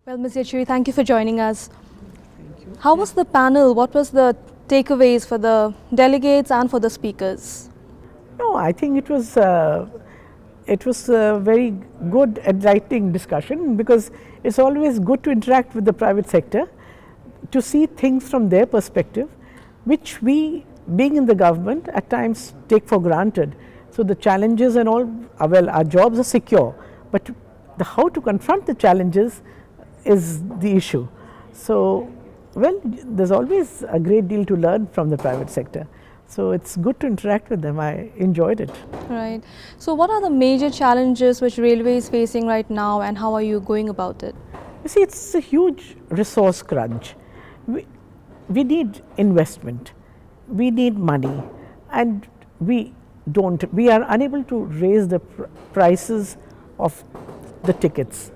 Well, Ms. Yechury, thank you for joining us. Thank you. How was the panel? What was the takeaways for the delegates and for the speakers? No, I think it was a very good, enlightening discussion because it's always good to interact with the private sector to see things from their perspective, which we, being in the government, at times take for granted. So the challenges and all, well, our jobs are secure, but how to confront the challenges is the issue. So, well, there's always a great deal to learn from the private sector. So it's good to interact with them. I enjoyed it. Right. So what are the major challenges which railway is facing right now and how are you going about it? You see, it's a huge resource crunch. We need investment, we need money, and we are unable to raise the prices of the tickets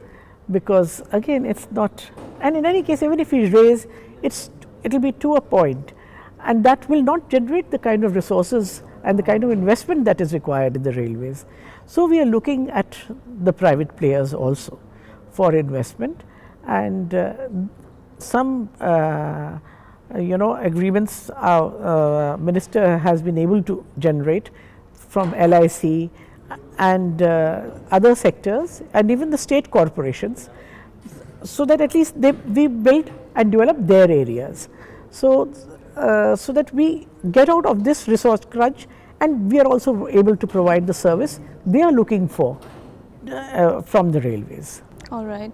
because again it's not, and in any case even if we raise, it'll be to a point, and that will not generate the kind of resources and the kind of investment that is required in the railways. So we are looking at the private players also for investment, and some agreements our minister has been able to generate from LIC and other sectors and even the state corporations, so that at least we build and develop their areas. So that we get out of this resource crunch and we are also able to provide the service they are looking for from the railways. All right.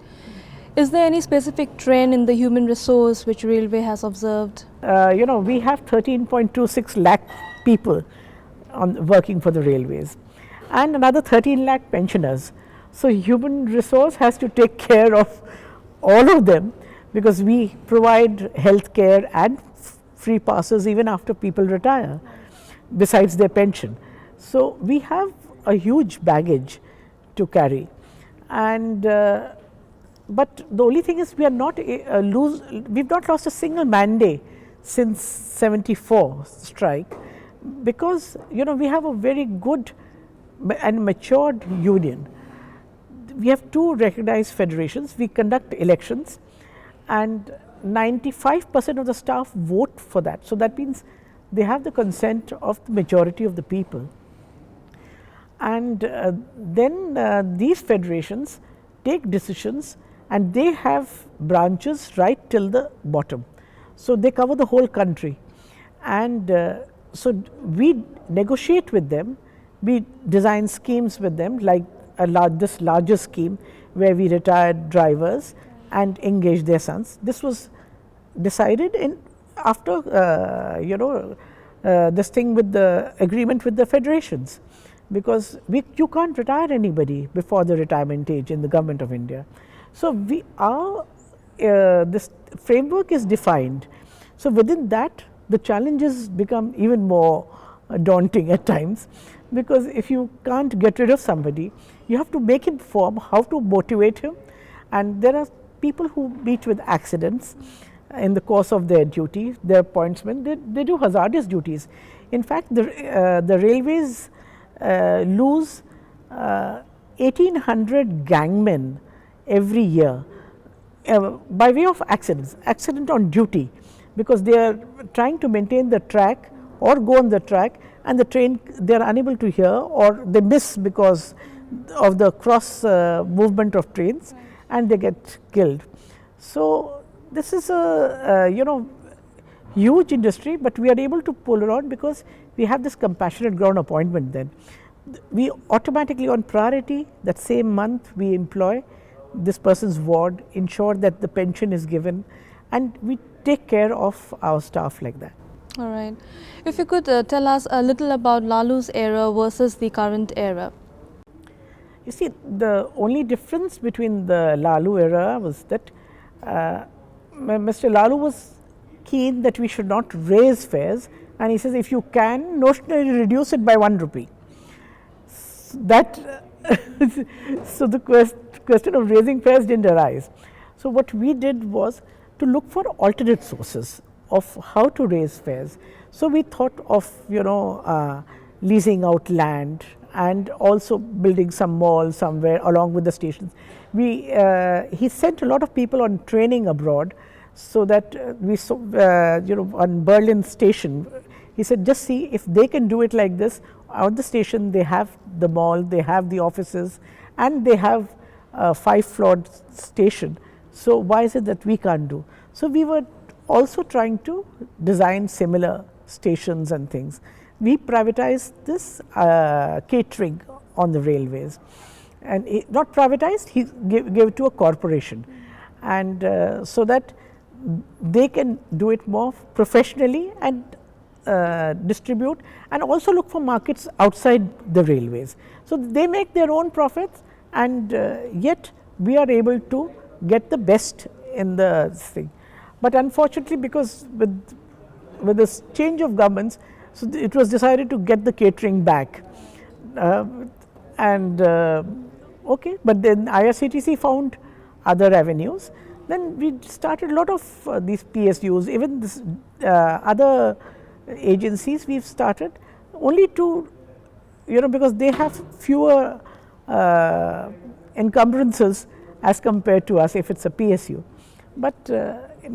Is there any specific trend in the human resource which railway has observed? We have 13.26 lakh people working for the railways and another 13 lakh pensioners. So human resource has to take care of all of them because we provide health care and free passes even after people retire besides their pension. So we have a huge baggage to carry, and but the only thing is we are not we've not lost a single mandate since 74 strike because we have a very good and matured union. We have two recognized federations, we conduct elections and 95% of the staff vote for that. So that means they have the consent of the majority of the people. And then these federations take decisions and they have branches right till the bottom. So they cover the whole country. And so we negotiate with them, we design schemes with them like this larger scheme where we retired drivers and engage their sons. This was decided in after this thing with the agreement with the federations, because you can't retire anybody before the retirement age in the government of India. So we are this framework is defined. So within that the challenges become even more daunting at times, because if you can't get rid of somebody, you have to make him form how to motivate him, and there are people who meet with accidents in the course of their duty, their appointsmen, they do hazardous duties. In fact, the railways lose 1,800 gangmen every year by way of accident on duty, because they are trying to maintain the track or go on the track and the train they are unable to hear or they miss because of the cross movement of trains and they get killed. So this is a huge industry, but we are able to pull it on because we have this compassionate ground appointment. Then we automatically on priority that same month we employ this person's ward, ensure that the pension is given, and we take care of our staff like that. All right. If you could tell us a little about Laloo's era versus the current era. You see, the only difference between the Laloo era was that Mr. Laloo was keen that we should not raise fares, and he says if you can notionally reduce it by 1 rupee. That so the question of raising fares didn't arise. So what we did was to look for alternate sources of how to raise fares. So we thought of leasing out land and also building some malls somewhere along with the stations. He sent a lot of people on training abroad, so that we saw, on Berlin station, he said, just see if they can do it like this. Out the station, they have the mall, they have the offices, and they have a 5-floor station. So why is it that we can't do? So we were also trying to design similar stations and things. We privatized this catering on the railways, and not privatized, he gave it to a corporation, and so that they can do it more professionally and distribute, and also look for markets outside the railways. So they make their own profits, and yet we are able to get the best in the thing. But unfortunately, because with this change of governments, so it was decided to get the catering back, okay, but then IRCTC found other avenues. Then we started a lot of these PSUs, even this other agencies we've started, only to, because they have fewer encumbrances as compared to us if it's a PSU. But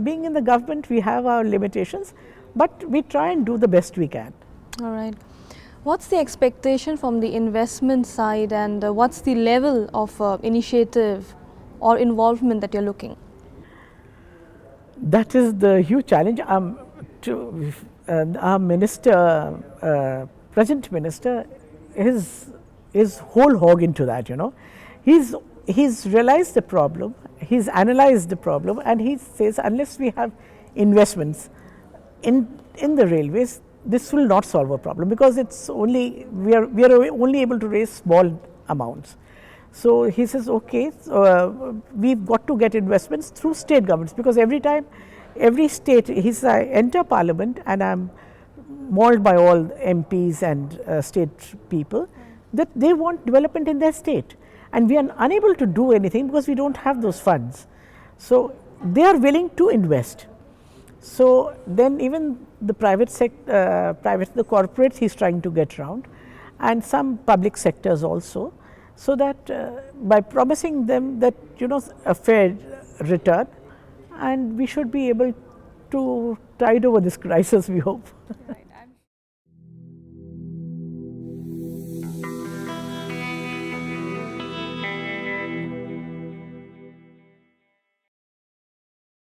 being in the government, we have our limitations, but we try and do the best we can. All right. What's the expectation from the investment side, and what's the level of initiative or involvement that you're looking? That is the huge challenge. Our minister, present minister, is whole hog into that. He's realized the problem, he's analyzed the problem, and he says unless we have investments in the railways, this will not solve a problem, because it's only we are only able to raise small amounts. So he says, okay, we've got to get investments through state governments, because every state, I enter parliament and I'm mauled by all MPs and state people that they want development in their state, and we are unable to do anything because we don't have those funds. So they are willing to invest. So then even the private sector, the corporates, he's trying to get around, and some public sectors also, so that by promising them that a fair return, and we should be able to tide over this crisis, we hope.